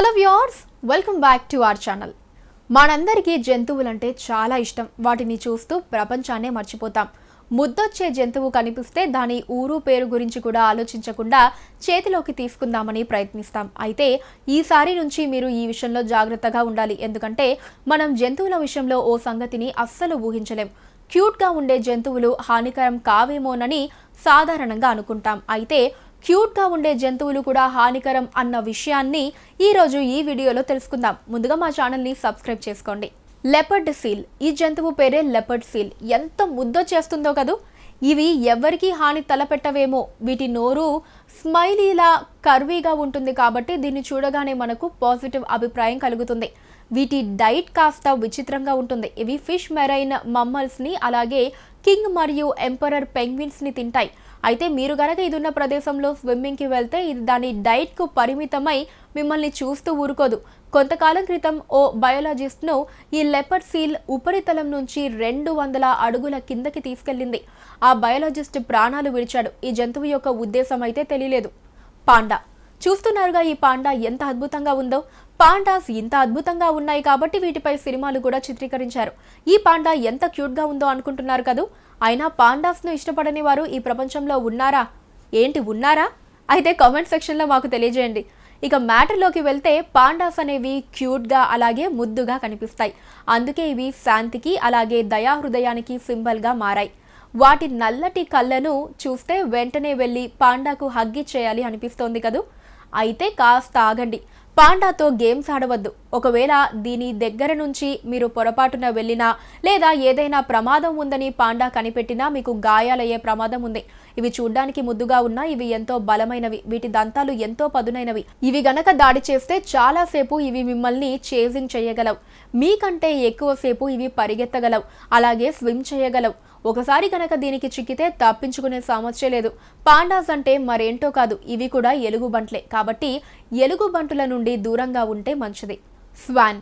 Hello viewers, welcome back to our channel. మనందరికీ జంతువులంటే చాలా ఇష్టం. వాటిని చూస్తూ ప్రపంచాన్నే మర్చిపోతాం. ముద్దొచ్చే జంతువు కనిపిస్తే దాని ఊరు పేరు గురించి కూడా ఆలోచించకుండా చేతిలోకి తీసుకుందామని ప్రయత్నిస్తాం. అయితే ఈసారి నుంచి మీరు ఈ విషయంలో జాగ్రత్తగా ఉండాలి. ఎందుకంటే మనం జంతువుల విషయంలో ఓ సంగతిని అస్సలు ఊహించలేం. క్యూట్గా ఉండే జంతువులు హానికరం కావేమోనని సాధారణంగా అనుకుంటాం. అయితే క్యూట్గా ఉండే జంతువులు కూడా హానికరం అన్న విషయాన్ని ఈరోజు ఈ వీడియోలో తెలుసుకుందాం. ముందుగా మా ఛానల్ని సబ్స్క్రైబ్ చేసుకోండి. Leopard seal. ఈ జంతువు పేరే లెపర్డ్ సీల్. ఎంత ముద్ద చేస్తుందో కదూ. ఇవి ఎవరికి హాని తలపెట్టవేమో. వీటి నోరు స్మైలీలా కర్వీగా ఉంటుంది కాబట్టి దీన్ని చూడగానే మనకు పాజిటివ్ అభిప్రాయం కలుగుతుంది. వీటి డైట్ కాస్త విచిత్రంగా ఉంటుంది. ఇవి ఫిష్ మెరైన్ మమ్మల్స్ని అలాగే కింగ్ మరియు ఎంపరర్ పెంగ్విన్స్ని తింటాయి. అయితే మీరు గనక ఇదున్న ప్రదేశంలో స్విమ్మింగ్కి వెళ్తే ఇది దాని డైట్కు పరిమితమై మిమ్మల్ని చూస్తూ ఊరుకోదు. కొంతకాలం క్రితం ఓ బయోలాజిస్ట్ను ఈ లెపర్డ్ సీల్ ఉపరితలం నుంచి 200 అడుగుల కిందకి తీసుకెళ్లింది. ఆ బయోలాజిస్ట్ ప్రాణాలు విడిచాడు. ఈ జంతువు యొక్క ఉద్దేశం అయితే తెలియలేదు. పాండా. చూస్తున్నారుగా ఈ పాండా ఎంత అద్భుతంగా ఉందో. పాండాస్ ఇంత అద్భుతంగా ఉన్నాయి కాబట్టి వీటిపై సినిమాలు కూడా చిత్రీకరించారు. ఈ పాండా ఎంత క్యూట్గా ఉందో అనుకుంటున్నారు కదూ. అయినా పాండాస్ను ఇష్టపడని వారు ఈ ప్రపంచంలో ఉన్నారా? ఉన్నారా? అయితే కామెంట్ సెక్షన్లో మాకు తెలియజేయండి. ఇక మ్యాటర్లోకి వెళ్తే పాండాస్ అనేవి క్యూట్గా అలాగే ముద్దుగా కనిపిస్తాయి. అందుకే ఇవి శాంతికి అలాగే దయాహృదయానికి సింబల్గా మారాయి. వాటి నల్లటి కళ్ళను చూస్తే వెంటనే వెళ్ళి పాండాకు హగ్గిచ్చేయాలి అనిపిస్తోంది కదూ. అయితే కాస్త ఆగండి. పాండాతో గేమ్స్ ఆడవద్దు. ఒకవేళ దీని దగ్గర నుంచి మీరు పొరపాటున వెళ్ళినా లేదా ఏదైనా ప్రమాదం ఉందని పాండా కనిపెట్టినా మీకు గాయాలయ్యే ప్రమాదం ఉంది. ఇవి చూడ్డానికి ముద్దుగా ఉన్నా ఇవి ఎంతో బలమైనవి. వీటి దంతాలు ఎంతో పదునైనవి. ఇవి గనక దాడి చేస్తే చాలాసేపు ఇవి మిమ్మల్ని చేజింగ్ చేయగలవు. మీకంటే ఎక్కువసేపు ఇవి పరిగెత్తగలవు, అలాగే స్విమ్ చేయగలవు. ఒకసారి కనుక దీనికి చిక్కితే తప్పించుకునే సమస్య లేదు. పాండాస్ అంటే మరేంటో కాదు, ఇవి కూడా ఎలుగుబంట్లే. కాబట్టి ఎలుగుబంటుల నుండి దూరంగా ఉంటే మంచిది. స్వాన్.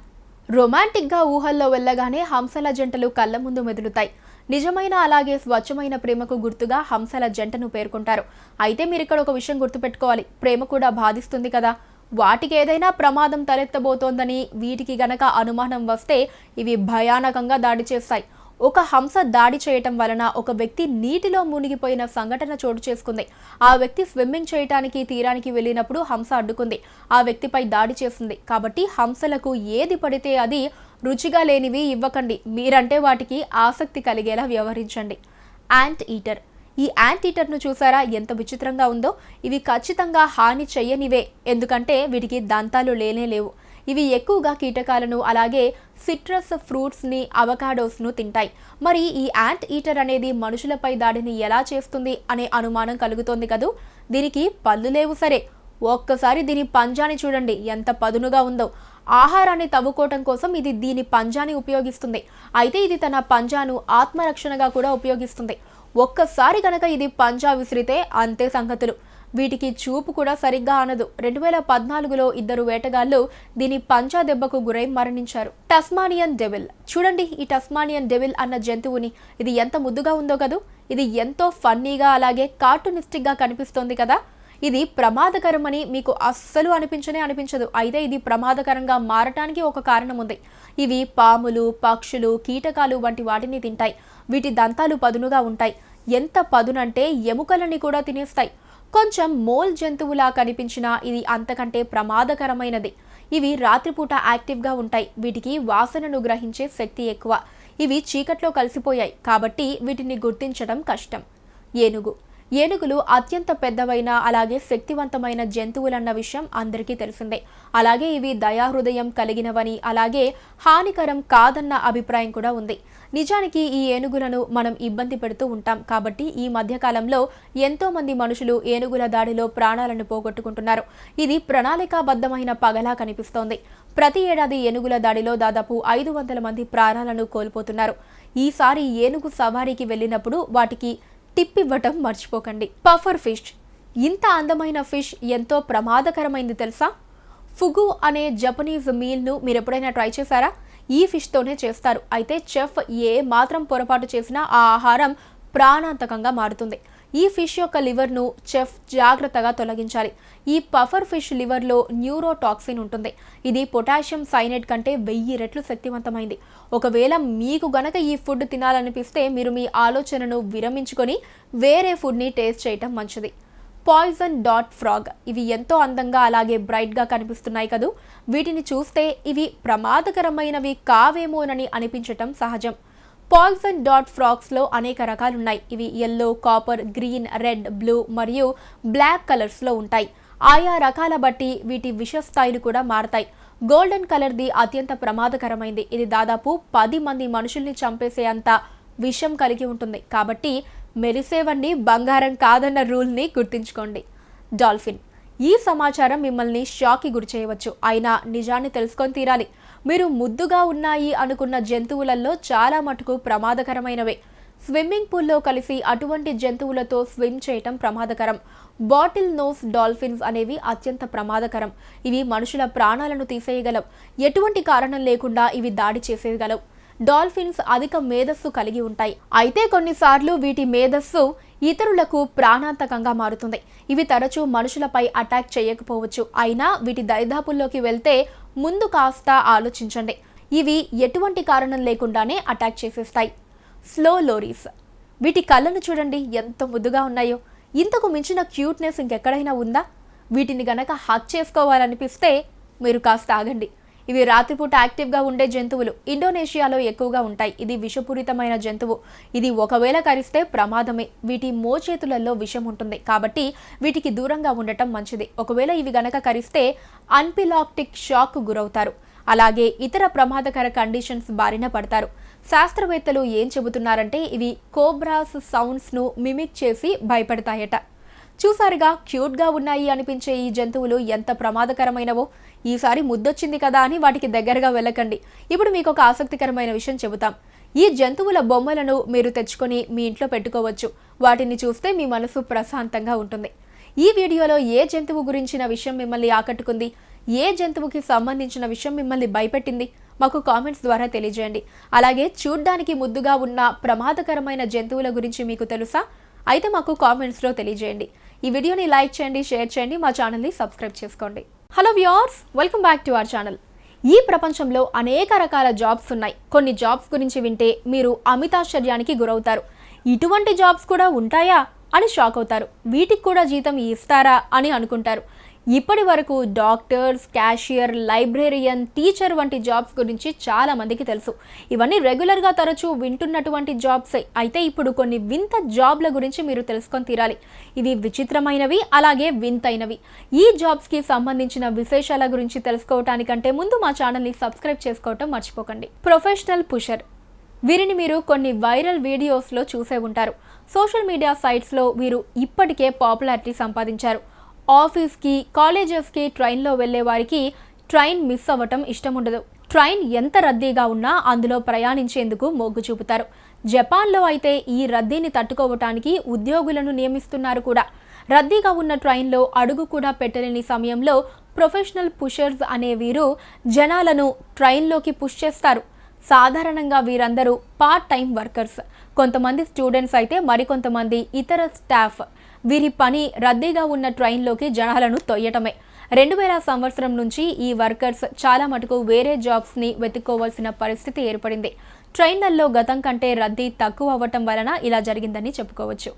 రొమాంటిక్గా ఊహల్లో వెళ్ళగానే హంసల జంటలు కళ్ళ ముందు మెదులుతాయి. నిజమైన అలాగే స్వచ్ఛమైన ప్రేమకు గుర్తుగా హంసల జంటను పేర్కొంటారు. అయితే మీరు ఇక్కడ ఒక విషయం గుర్తుపెట్టుకోవాలి. ప్రేమ కూడా బాధిస్తుంది కదా. వాటికి ఏదైనా ప్రమాదం తలెత్తబోతోందని వీటికి గనక అనుమానం వస్తే ఇవి భయానకంగా దాడి చేస్తాయి. ఒక హంస దాడి చేయటం వలన ఒక వ్యక్తి నీటిలో మునిగిపోయిన సంఘటన చోటు చేసుకుంది. ఆ వ్యక్తి స్విమ్మింగ్ చేయటానికి తీరానికి వెళ్ళినప్పుడు హంస అడ్డుకుంది. ఆ వ్యక్తిపై దాడి చేసింది. కాబట్టి హంసలకు ఏది పడితే అది రుచిగా లేనివి ఇవ్వకండి. మీరంటే వాటికి ఆసక్తి కలిగేలా వ్యవహరించండి. Ant eater. ఈ యాంట్ ఈటర్ను చూసారా ఎంత విచిత్రంగా ఉందో. ఇవి ఖచ్చితంగా హాని చెయ్యనివే, ఎందుకంటే వీటికి దంతాలు లేవు. ఇవి ఎక్కువగా కీటకాలను అలాగే సిట్రస్ ఫ్రూట్స్ని అవకాడోస్ను తింటాయి. మరి ఈ యాంట్ ఈటర్ అనేది మనుషులపై దాడిని ఎలా చేస్తుంది అనే అనుమానం కలుగుతోంది కదూ. దీనికి పళ్ళు లేవు సరే, ఒక్కసారి దీని పంజాని చూడండి ఎంత పదునుగా ఉందో. ఆహారాన్ని తవ్వుకోవటం కోసం ఇది దీని పంజాని ఉపయోగిస్తుంది. అయితే ఇది తన పంజాను ఆత్మరక్షణగా కూడా ఉపయోగిస్తుంది. ఒక్కసారి గనక ఇది పంజా విసిరితే అంతే సంగతులు. వీటికి చూపు కూడా సరిగ్గా ఆనదు. 2014లో 2 వేటగాళ్లు దీని పంజా దెబ్బకు గురై మరణించారు. టస్మానియన్ డెవిల్. చూడండి ఈ టస్మానియన్ డెవిల్ అన్న జంతువుని. ఇది ఎంత ముద్దుగా ఉందో కదూ. ఇది ఎంతో ఫన్నీగా అలాగే కార్టూనిస్టిక్గా కనిపిస్తోంది కదా. ఇది ప్రమాదకరమని మీకు అస్సలు అనిపించదు. అయితే ఇది ప్రమాదకరంగా మారటానికి ఒక కారణం ఉంది. ఇవి పాములు, పక్షులు, కీటకాలు వంటి వాటిని తింటాయి. వీటి దంతాలు పదునుగా ఉంటాయి. ఎంత పదునంటే ఎముకలని కూడా తినేస్తాయి. కొంచెం మోల్ జంతువులా కనిపించినా ఇది అంతకంటే ప్రమాదకరమైనది. ఇవి రాత్రిపూట యాక్టివ్గా ఉంటాయి. వీటికి వాసనను గ్రహించే శక్తి ఎక్కువ. ఇవి చీకట్లో కలిసిపోయాయి కాబట్టి వీటిని గుర్తించడం కష్టం. ఏనుగు. ఏనుగులు అత్యంత పెద్దవైన అలాగే శక్తివంతమైన జంతువులన్న విషయం అందరికీ తెలిసిందే. అలాగే ఇవి దయాహృదయం కలిగినవని అలాగే హానికరం కాదన్న అభిప్రాయం కూడా ఉంది. నిజానికి ఈ ఏనుగులను మనం ఇబ్బంది పెడుతూ ఉంటాం కాబట్టి ఈ మధ్యకాలంలో ఎంతో మంది మనుషులు ఏనుగుల దాడిలో ప్రాణాలను పోగొట్టుకుంటున్నారు. ఇది ప్రణాళికాబద్ధమైన పగలా కనిపిస్తోంది. ప్రతి ఏడాది ఏనుగుల దాడిలో దాదాపు 500 మంది ప్రాణాలను కోల్పోతున్నారు. ఈసారి ఏనుగు సవారీకి వెళ్ళినప్పుడు వాటికి టిప్ ఇవ్వటం మర్చిపోకండి. Puffer fish. ఇంత అందమైన ఫిష్ ఎంతో ప్రమాదకరమైంది తెలుసా. ఫుగు అనే జపనీస్ మీల్ను మీరు ఎప్పుడైనా ట్రై చేశారా? ఈ ఫిష్తోనే చేస్తారు. అయితే చెఫ్ ఏ మాత్రం పొరపాటు చేసినా ఆ ఆహారం ప్రాణాంతకంగా మారుతుంది. ఈ ఫిష్ యొక్క లివర్ను చెఫ్ జాగ్రత్తగా తొలగించాలి. ఈ పఫర్ ఫిష్ లివర్లో న్యూరోటాక్సిన్ ఉంటుంది. ఇది పొటాషియం సైనైడ్ కంటే 1000 రెట్లు శక్తివంతమైంది. ఒకవేళ మీకు గనక ఈ ఫుడ్ తినాలనిపిస్తే మీరు మీ ఆలోచనను విరమించుకొని వేరే ఫుడ్ని టేస్ట్ చేయటం మంచిది. Poison dot frog. ఇవి ఎంతో అందంగా అలాగే బ్రైట్గా కనిపిస్తున్నాయి కదూ. వీటిని చూస్తే ఇవి ప్రమాదకరమైనవి కావేమోనని అనిపించటం సహజం. పాయిజన్ డాట్ ఫ్రాగ్స్లో అనేక రకాలున్నాయి. ఇవి yellow, copper, green, red, blue మరియు బ్లాక్ కలర్స్లో ఉంటాయి. ఆయా రకాల బట్టి వీటి విషస్థాయిలు కూడా మారతాయి. గోల్డెన్ కలర్ది అత్యంత ప్రమాదకరమైంది. ఇది దాదాపు 10 మంది మనుషుల్ని చంపేసే అంత విషం కలిగి ఉంటుంది. కాబట్టి మెరిసేవన్నీ బంగారం కాదన్న రూల్ని గుర్తుంచుకోండి. డాల్ఫిన్. ఈ సమాచారం మిమ్మల్ని షాక్కి గురి చేయవచ్చు. అయినా నిజాన్ని తెలుసుకొని తీరాలి. మీరు ముద్దుగా ఉన్నాయి అనుకున్న జంతువులలో చాలా మటుకు ప్రమాదకరమైనవే. స్విమ్మింగ్ పూల్లో కలిసి అటువంటి జంతువులతో స్విమ్ చేయటం ప్రమాదకరం. బాటిల్ నోస్ డాల్ఫిన్స్ అనేవి అత్యంత ప్రమాదకరం. ఇవి మనుషుల ప్రాణాలను తీసేయగలవు. ఎటువంటి కారణం లేకుండా ఇవి దాడి చేసేయగలవు. డాల్ఫిన్స్ అధిక మేధస్సు కలిగి ఉంటాయి. అయితే కొన్నిసార్లు వీటి మేధస్సు ఇతరులకు ప్రాణాంతకంగా మారుతుంది. ఇవి తరచూ మనుషులపై అటాక్ చేయకపోవచ్చు. అయినా వీటి దరిదాపుల్లోకి వెళ్తే ముందు కాస్త ఆలోచించండి. ఇవి ఎటువంటి కారణం లేకుండానే అటాక్ చేసేస్తాయి. Slow lorries. వీటి కళ్ళను చూడండి ఎంత ముద్దుగా ఉన్నాయో. ఇంతకు మించిన క్యూట్నెస్ ఇంకెక్కడైనా ఉందా? వీటిని గనక హక్ చేసుకోవాలనిపిస్తే మీరు కాస్త ఆగండి. ఇవి రాత్రిపూట యాక్టివ్గా ఉండే జంతువులు. ఇండోనేషియాలో ఎక్కువగా ఉంటాయి. ఇది విషపూరితమైన జంతువు. ఇది ఒకవేళ కరిస్తే ప్రమాదమే. వీటి మోచేతులలో విషం ఉంటుంది. కాబట్టి వీటికి దూరంగా ఉండటం మంచిది. ఒకవేళ ఇవి గనక కరిస్తే అన్ఫిలాక్టిక్ షాక్ గురవుతారు. అలాగే ఇతర ప్రమాదకర కండిషన్స్ బారిన పడతారు. శాస్త్రవేత్తలు ఏం చెబుతున్నారంటే ఇవి కోబ్రాస్ సౌండ్స్ను మిమిక్ చేసి భయపడతాయట. చూసారుగా, క్యూట్గా ఉన్నాయి అనిపించే ఈ జంతువులు ఎంత ప్రమాదకరమైనవో. ఈసారి ముద్దొచ్చింది కదా అని వాటికి దగ్గరగా వెళ్ళకండి. ఇప్పుడు మీకు ఒక ఆసక్తికరమైన విషయం చెబుతాం. ఈ జంతువుల బొమ్మలను మీరు తెచ్చుకొని మీ ఇంట్లో పెట్టుకోవచ్చు. వాటిని చూస్తే మీ మనసు ప్రశాంతంగా ఉంటుంది. ఈ వీడియోలో ఏ జంతువు గురించిన విషయం మిమ్మల్ని ఆకట్టుకుంది? ఏ జంతువుకి సంబంధించిన విషయం మిమ్మల్ని భయపెట్టింది? మాకు కామెంట్స్ ద్వారా తెలియజేయండి. అలాగే చూడ్డానికి ముద్దుగా ఉన్న ప్రమాదకరమైన జంతువుల గురించి మీకు తెలుసా? అయితే మాకు కామెంట్స్లో తెలియజేయండి. ఈ వీడియోని లైక్ చేయండి, షేర్ చేయండి, మా ఛానల్ని సబ్స్క్రైబ్ చేసుకోండి. Hello viewers, welcome back to our channel. ఈ ప్రపంచంలో అనేక రకాల జాబ్స్ ఉన్నాయి. కొన్ని జాబ్స్ గురించి వింటే మీరు అమితాశ్చర్యానికి గురవుతారు. ఇటువంటి జాబ్స్ కూడా ఉంటాయా అని షాక్ అవుతారు. వీటికి కూడా జీతం ఇస్తారా అని అనుకుంటారు. ఇప్పటి వరకు డాక్టర్స్, క్యాషియర్, లైబ్రేరియన్, టీచర్ వంటి జాబ్స్ గురించి చాలా మందికి తెలుసు. ఇవన్నీ రెగ్యులర్గా తరచూ వింటున్నటువంటి జాబ్సే. అయితే ఇప్పుడు కొన్ని వింత జాబ్ల గురించి మీరు తెలుసుకొని తీరాలి. ఇవి విచిత్రమైనవి, అలాగే వింతైనవి. ఈ జాబ్స్కి సంబంధించిన విశేషాల గురించి తెలుసుకోవటానికంటే ముందు మా ఛానల్ని సబ్స్క్రైబ్ చేసుకోవటం మర్చిపోకండి. Professional pusher. వీరిని మీరు కొన్ని వైరల్ వీడియోస్లో చూసే ఉంటారు. సోషల్ మీడియా సైట్స్లో వీరు ఇప్పటికే పాపులారిటీ సంపాదించారు. ఆఫీస్కి, కాలేజెస్కి ట్రైన్లో వెళ్ళే వారికి ట్రైన్ మిస్ అవ్వటం ఇష్టం ఉండదు. ట్రైన్ ఎంత రద్దీగా ఉన్నా అందులో ప్రయాణించేందుకు మొగ్గు చూపుతారు. జపాన్లో అయితే ఈ రద్దీని తట్టుకోవటానికి ఉద్యోగులను నియమిస్తున్నారు కూడా. రద్దీగా ఉన్న ట్రైన్లో అడుగు కూడా పెట్టలేని సమయంలో ప్రొఫెషనల్ పుషర్స్ అనే వీరు జనాలను ట్రైన్లోకి పుష్ చేస్తారు. సాధారణంగా వీరందరూ పార్ట్ టైం వర్కర్స్. కొంతమంది స్టూడెంట్స్ అయితే మరికొంతమంది ఇతర స్టాఫ్. వీరి పని రద్దీగా ఉన్న ట్రైన్లోకి జనాలను తొయ్యటమే. 2000 సంవత్సరం నుంచి ఈ వర్కర్స్ చాలా మటుకు వేరే జాబ్స్ని వెతుక్కోవాల్సిన పరిస్థితి ఏర్పడింది. ట్రైన్లలో గతం కంటే రద్దీ తక్కువ అవ్వటం వలన ఇలా జరిగిందని చెప్పుకోవచ్చు.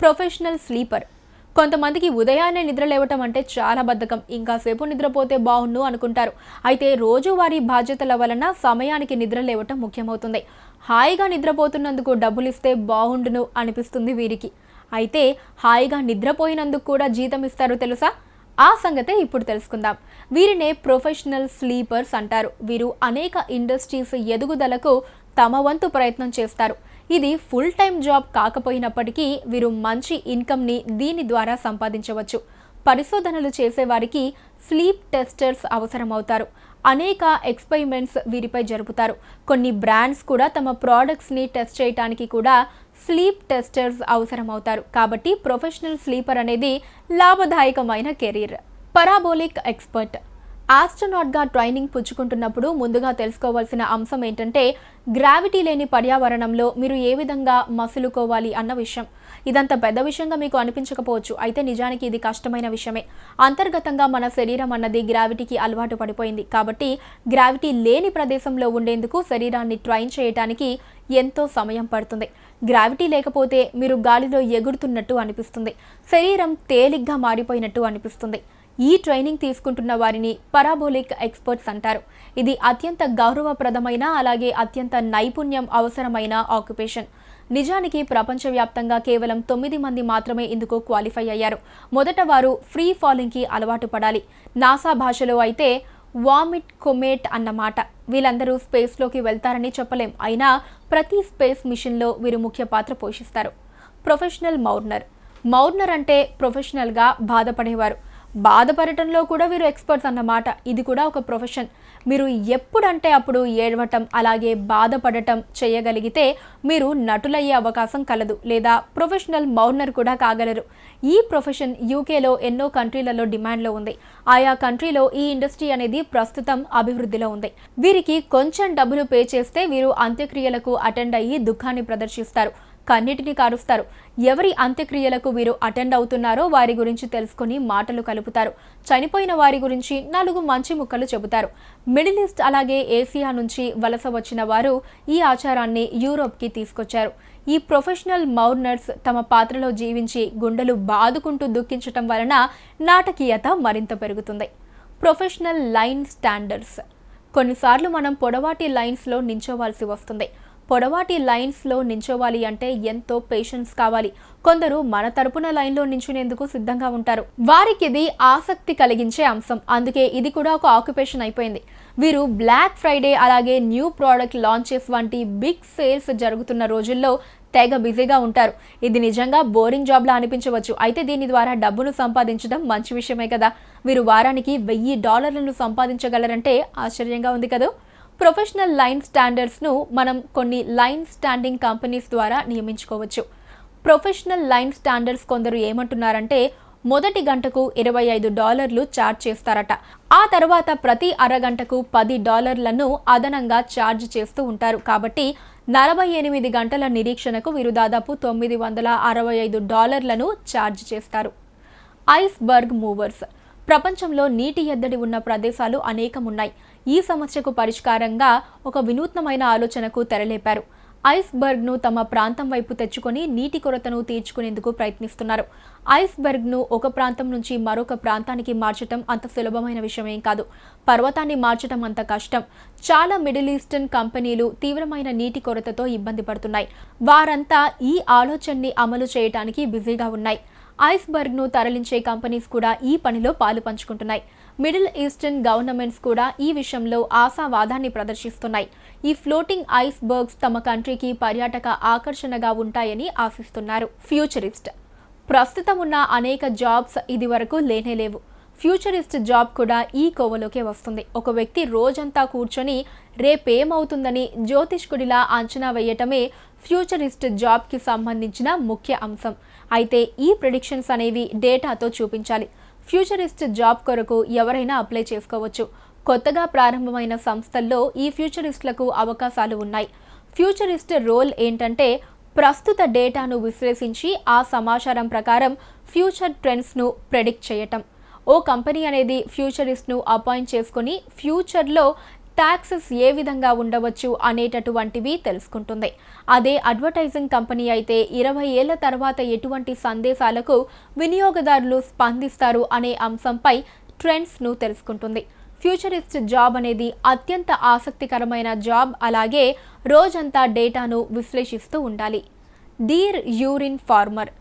Professional sleeper. కొంతమందికి ఉదయాన్నే నిద్ర లేవటం అంటే చాలా బద్ధకం. ఇంకాసేపు నిద్రపోతే బాగుండు అనుకుంటారు. అయితే రోజువారీ బాధ్యతల వలన సమయానికి నిద్ర లేవటం ముఖ్యమవుతుంది. హాయిగా నిద్రపోతున్నందుకు డబ్బులు ఇస్తే బాగుండును అనిపిస్తుంది వీరికి. అయితే హాయిగా నిద్రపోయినందుకు కూడా జీతం ఇస్తారు తెలుసా? ఆ సంగతే ఇప్పుడు తెలుసుకుందాం. వీరినే ప్రొఫెషనల్ స్లీపర్స్ అంటారు. వీరు అనేక ఇండస్ట్రీస్ ఎదుగుదలకు తమ వంతు ప్రయత్నం చేస్తారు. ఇది ఫుల్ టైం జాబ్ కాకపోయినప్పటికీ వీరు మంచి ఇన్కమ్ని దీని ద్వారా సంపాదించవచ్చు. పరిశోధనలు చేసేవారికి స్లీప్ టెస్టర్స్ అవసరమవుతారు. అనేక ఎక్స్పెరిమెంట్స్ వీరిపై జరుపుతారు. కొన్ని బ్రాండ్స్ కూడా తమ ప్రోడక్ట్స్ని టెస్ట్ చేయడానికి కూడా స్లీప్ టెస్టర్స్ అవసరమవుతారు. కాబట్టి ప్రొఫెషనల్ స్లీపర్ అనేది లాభదాయకమైన కెరీర్. పరాబోలిక్ ఎక్స్పర్ట్. ఆస్ట్రోనాట్గా ట్రైనింగ్ పుచ్చుకుంటున్నప్పుడు ముందుగా తెలుసుకోవాల్సిన అంశం ఏంటంటే గ్రావిటీ లేని పర్యావరణంలో మీరు ఏ విధంగా మసులుకోవాలి అన్న విషయం. ఇదంత పెద్ద విషయంగా మీకు అనిపించకపోవచ్చు, అయితే నిజానికి ఇది కష్టమైన విషయమే. అంతర్గతంగా మన శరీరం అన్నది గ్రావిటీకి అలవాటు పడిపోయింది కాబట్టి గ్రావిటీ లేని ప్రదేశంలో ఉండేందుకు శరీరాన్ని ట్రైన్ చేయడానికి ఎంతో సమయం పడుతుంది. గ్రావిటీ లేకపోతే మీరు గాలిలో ఎగురుతున్నట్టు అనిపిస్తుంది, శరీరం తేలిగ్గా మారిపోయినట్టు అనిపిస్తుంది. ఈ ట్రైనింగ్ తీసుకుంటున్న వారిని పరాబోలిక్ ఎక్స్పర్ట్స్ అంటారు. ఇది అత్యంత గౌరవప్రదమైన అలాగే అత్యంత నైపుణ్యం అవసరమైన ఆక్యుపేషన్. నిజానికి ప్రపంచవ్యాప్తంగా కేవలం 9 మంది మాత్రమే ఇందుకు క్వాలిఫై అయ్యారు. మొదట వారు ఫ్రీ ఫాలింగ్కి అలవాటు పడాలి. నాసా భాషలో అయితే వామిట్ కొమేట్ అన్నమాట. వీళ్ళందరూ స్పేస్లోకి వెళ్తారని చెప్పలేం, అయినా ప్రతి స్పేస్ మిషన్లో వీరు ముఖ్య పాత్ర పోషిస్తారు. ప్రొఫెషనల్ మౌర్నర్ అంటే ప్రొఫెషనల్గా బాధపడేవారు. బాధపడటంలో కూడా వీరు ఎక్స్పర్ట్స్ అన్నమాట. ఇది కూడా ఒక ప్రొఫెషన్. మీరు ఎప్పుడంటే అప్పుడు ఏడవటం అలాగే బాధపడటం చేయగలిగితే మీరు నటులయ్యే అవకాశం కలదు, లేదా ప్రొఫెషనల్ మౌర్నర్ కూడా కాగలరు. ఈ ప్రొఫెషన్ యూకేలో ఎన్నో కంట్రీలలో డిమాండ్లో ఉంది. ఆయా కంట్రీలో ఈ ఇండస్ట్రీ అనేది ప్రస్తుతం అభివృద్ధిలో ఉంది. వీరికి కొంచెం డబ్బులు పే చేస్తే వీరు అంత్యక్రియలకు అటెండ్ అయ్యి దుఃఖాన్ని ప్రదర్శిస్తారు, కన్నిటిని కారుస్తారు. ఎవరి అంత్యక్రియలకు వీరు అటెండ్ అవుతున్నారో వారి గురించి తెలుసుకుని మాటలు కలుపుతారు. చనిపోయిన వారి గురించి 4 మంచి ముక్కలు చెబుతారు. మిడిల్ ఈస్ట్ అలాగే ఏసియా నుంచి వలస వచ్చిన వారు ఈ ఆచారాన్ని యూరోప్కి తీసుకొచ్చారు. ఈ ప్రొఫెషనల్ మౌర్నర్స్ తమ పాత్రలో జీవించి గుండెలు బాదుకుంటూ దుఃఖించటం వలన నాటకీయత మరింత పెరుగుతుంది. Professional line standers. కొన్నిసార్లు మనం పొడవాటి లైన్స్లో నించోవాల్సి వస్తుంది. పొడవాటి లైన్స్లో నించోవాలి అంటే ఎంతో పేషెన్స్ కావాలి. కొందరు మన తరపున లైన్లో నించునేందుకు సిద్ధంగా ఉంటారు. వారికి ఇది ఆసక్తి కలిగించే అంశం, అందుకే ఇది కూడా ఒక ఆక్యుపేషన్ అయిపోయింది. వీరు బ్లాక్ ఫ్రైడే అలాగే న్యూ ప్రోడక్ట్ లాంచెస్ వంటి బిగ్ సేల్స్ జరుగుతున్న రోజుల్లో తెగ బిజీగా ఉంటారు. ఇది నిజంగా బోరింగ్ జాబ్లా అనిపించవచ్చు, అయితే దీని ద్వారా డబ్బును సంపాదించడం మంచి విషయమే కదా. వీరు వారానికి $1000 సంపాదించగలరంటే ఆశ్చర్యంగా ఉంది కదా. ప్రొఫెషనల్ లైన్ స్టాండర్డ్స్ను మనం కొన్ని లైన్ స్టాండింగ్ కంపెనీస్ ద్వారా నియమించుకోవచ్చు. ప్రొఫెషనల్ లైన్ స్టాండర్డ్స్ కొందరు ఏమంటున్నారంటే మొదటి గంటకు $25 ఛార్జ్ చేస్తారట. ఆ తర్వాత ప్రతి అరగంటకు $10 అదనంగా ఛార్జ్ చేస్తూ ఉంటారు. కాబట్టి 48 గంటల నిరీక్షణకు వీరు దాదాపు $965 ఛార్జ్ చేస్తారు. Iceberg movers. ప్రపంచంలో నీటి ఎద్దడి ఉన్న ప్రదేశాలు అనేకం ఉన్నాయి. ఈ సమస్యకు పరిష్కారంగా ఒక వినూత్నమైన ఆలోచనకు తెరలేపారు. ఐస్బర్గ్ను తమ ప్రాంతం వైపు తెచ్చుకొని నీటి కొరతను తీర్చుకునేందుకు ప్రయత్నిస్తున్నారు. ఐస్బర్గ్ను ఒక ప్రాంతం నుంచి మరొక ప్రాంతానికి మార్చడం అంత సులభమైన విషయమేం కాదు. పర్వతాన్ని మార్చడం అంత కష్టం. చాలా మిడిల్ ఈస్టర్న్ కంపెనీలు తీవ్రమైన నీటి కొరతతో ఇబ్బంది పడుతున్నాయి. వారంతా ఈ ఆలోచనని అమలు చేయడానికి బిజీగా ఉన్నాయి. ఐస్బర్గ్ను తరలించే కంపెనీస్ కూడా ఈ పనిలో పాలు పంచుకుంటున్నాయి. మిడిల్ ఈస్టర్న్ గవర్నమెంట్స్ కూడా ఈ విషయంలో ఆశావాదాన్ని ప్రదర్శిస్తున్నాయి. ఈ ఫ్లోటింగ్ ఐస్బర్గ్స్ తమ కంట్రీకి పర్యాటక ఆకర్షణగా ఉంటాయని ఆశిస్తున్నారు. ఫ్యూచరిస్ట్. ప్రస్తుతం ఉన్న అనేక జాబ్స్ ఇదివరకు లేనేలేవు. ఫ్యూచరిస్ట్ జాబ్ కూడా ఈ కోవలోకే వస్తుంది. ఒక వ్యక్తి రోజంతా కూర్చొని రేపేమవుతుందని జ్యోతిష్కుడిలా అంచనా వేయటమే ఫ్యూచరిస్ట్ జాబ్కి సంబంధించిన ముఖ్య అంశం. అయితే ఈ ప్రిడిక్షన్స్ అనేవి డేటాతో చూపించాలి. ఫ్యూచరిస్ట్ జాబ్ కొరకు ఎవరైనా అప్లై చేసుకోవచ్చు. కొత్తగా ప్రారంభమైన సంస్థల్లో ఈ ఫ్యూచరిస్టులకు అవకాశాలు ఉన్నాయి. ఫ్యూచరిస్ట్ రోల్ ఏంటంటే ప్రస్తుత డేటాను విశ్లేషించి ఆ సమాచారం ప్రకారం ఫ్యూచర్ ట్రెండ్స్ను ప్రెడిక్ట్ చేయటం. ఓ కంపెనీ అనేది ఫ్యూచరిస్ట్ను అపాయింట్ చేసుకుని ఫ్యూచర్లో ట్యాక్సెస్ ఏ విధంగా ఉండవచ్చు అనేటటువంటివి తెలుసుకుంటుంది. అదే అడ్వర్టైజింగ్ కంపెనీ అయితే 20 ఏళ్ల తర్వాత ఎటువంటి సందేశాలకు వినియోగదారులు స్పందిస్తారు అనే అంశంపై ట్రెండ్స్ను తెలుసుకుంటుంది. ఫ్యూచరిస్ట్ జాబ్ అనేది అత్యంత ఆసక్తికరమైన జాబ్. అలాగే రోజంతా డేటాను విశ్లేషిస్తూ ఉండాలి. Dear urine farmer.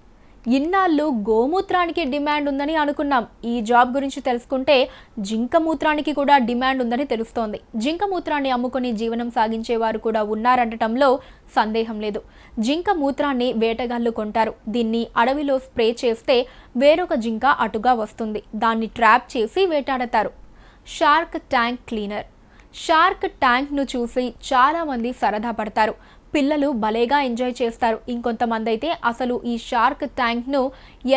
ఇన్నాళ్ళు గోమూత్రానికి డిమాండ్ ఉందని అనుకున్నాం. ఈ జాబ్ గురించి తెలుసుకుంటే జింక మూత్రానికి కూడా డిమాండ్ ఉందని తెలుస్తోంది. జింక మూత్రాన్ని అమ్ముకొని జీవనం సాగించేవారు కూడా ఉన్నారనటంలో సందేహం లేదు. జింక మూత్రాన్ని వేటగాళ్లు కొంటారు. దీన్ని అడవిలో స్ప్రే చేస్తే వేరొక జింక అటుగా వస్తుంది. దాన్ని ట్రాప్ చేసి వేటాడతారు. Shark tank cleaner. షార్క్ ట్యాంక్ను చూసి చాలామంది సరదా పడతారు. పిల్లలు భలేగా ఎంజాయ్ చేస్తారు. ఇంకొంతమంది అయితే అసలు ఈ షార్క్ ట్యాంక్ను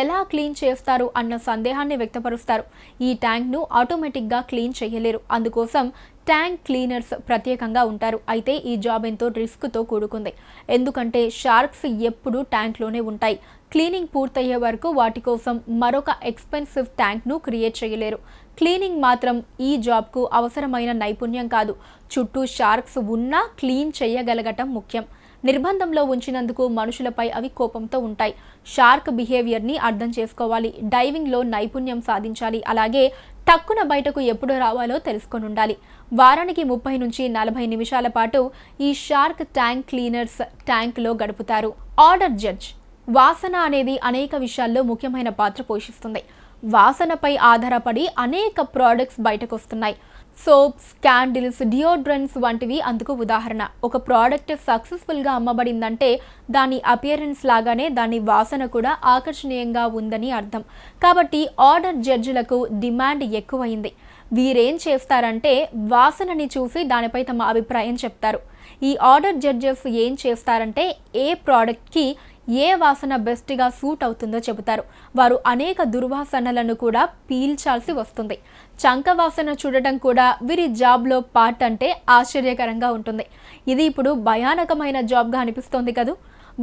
ఎలా క్లీన్ చేస్తారు అన్న సందేహాన్ని వ్యక్తపరుస్తారు. ఈ ట్యాంక్ను ఆటోమేటిక్గా క్లీన్ చేయలేరు. అందుకోసం ట్యాంక్ క్లీనర్స్ ప్రత్యేకంగా ఉంటారు. అయితే ఈ జాబ్ ఎంతో రిస్క్తో కూడుకుంది. ఎందుకంటే షార్క్స్ ఎప్పుడూ ట్యాంక్లోనే ఉంటాయి. క్లీనింగ్ పూర్తయ్యే వరకు వాటి కోసం మరొక ఎక్స్పెన్సివ్ ట్యాంక్ను క్రియేట్ చేయలేరు. క్లీనింగ్ మాత్రం ఈ జాబ్కు అవసరమైన నైపుణ్యం కాదు. చుట్టూ షార్క్స్ ఉన్నా క్లీన్ చేయగలగటం ముఖ్యం. నిర్బంధంలో ఉంచినందుకు మనుషులపై అవి కోపంతో ఉంటాయి. షార్క్ బిహేవియర్ని అర్థం చేసుకోవాలి. డైవింగ్లో నైపుణ్యం సాధించాలి. అలాగే టక్కున బయటకు ఎప్పుడు రావాలో తెలుసుకొని ఉండాలి. వారానికి 30 నుంచి 40 నిమిషాల పాటు ఈ షార్క్ ట్యాంక్ క్లీనర్స్ ట్యాంక్లో గడుపుతారు. Order judge. వాసన అనేది అనేక విషయాల్లో ముఖ్యమైన పాత్ర పోషిస్తుంది. వాసనపై ఆధారపడి అనేక ప్రోడక్ట్స్ బయటకు వస్తున్నాయి. సోప్స్, క్యాండిల్స్, డియోడ్రెంట్స్ వంటివి అందుకు ఉదాహరణ. ఒక ప్రోడక్ట్ సక్సెస్ఫుల్గా అమ్మబడిందంటే దాని అపియరెన్స్ లాగానే దాని వాసన కూడా ఆకర్షణీయంగా ఉందని అర్థం. కాబట్టి ఆర్డర్ జడ్జిలకు డిమాండ్ ఎక్కువైంది. వీరేం చేస్తారంటే వాసనని చూసి దానిపై తమ అభిప్రాయం చెప్తారు. ఈ ఆర్డర్ జడ్జెస్ ఏం చేస్తారంటే ఏ ప్రోడక్ట్కి ఏ వాసన బెస్ట్గా సూట్ అవుతుందో చెబుతారు. వారు అనేక దుర్వాసనలను కూడా పీల్చాల్సి వస్తుంది. చంక వాసన చూడటం కూడా వీరి జాబ్లో పార్ట్ అంటే ఆశ్చర్యకరంగా ఉంటుంది. ఇది ఇప్పుడు భయానకమైన జాబ్గా అనిపిస్తోంది కదూ.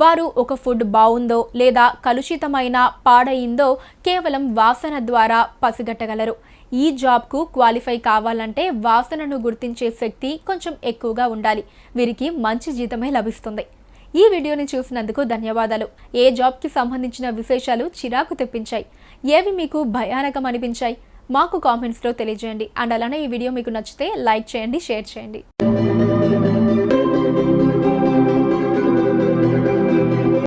వారు ఒక ఫుడ్ బాగుందో లేదా కలుషితమైన పాడయిందో కేవలం వాసన ద్వారా పసిగట్టగలరు. ఈ జాబ్కు క్వాలిఫై కావాలంటే వాసనను గుర్తించే శక్తి కొంచెం ఎక్కువగా ఉండాలి. వీరికి మంచి జీతమే లభిస్తుంది. ఈ వీడియోని చూసినందుకు ధన్యవాదాలు. ఏ జాబ్కి సంబంధించిన విశేషాలు చిరాకు తెప్పించాయి, ఏవి మీకు భయానకం అనిపించాయి మాకు కామెంట్స్లో తెలియజేయండి. అండ్ అలానే ఈ వీడియో మీకు నచ్చితే లైక్ చేయండి, షేర్ చేయండి.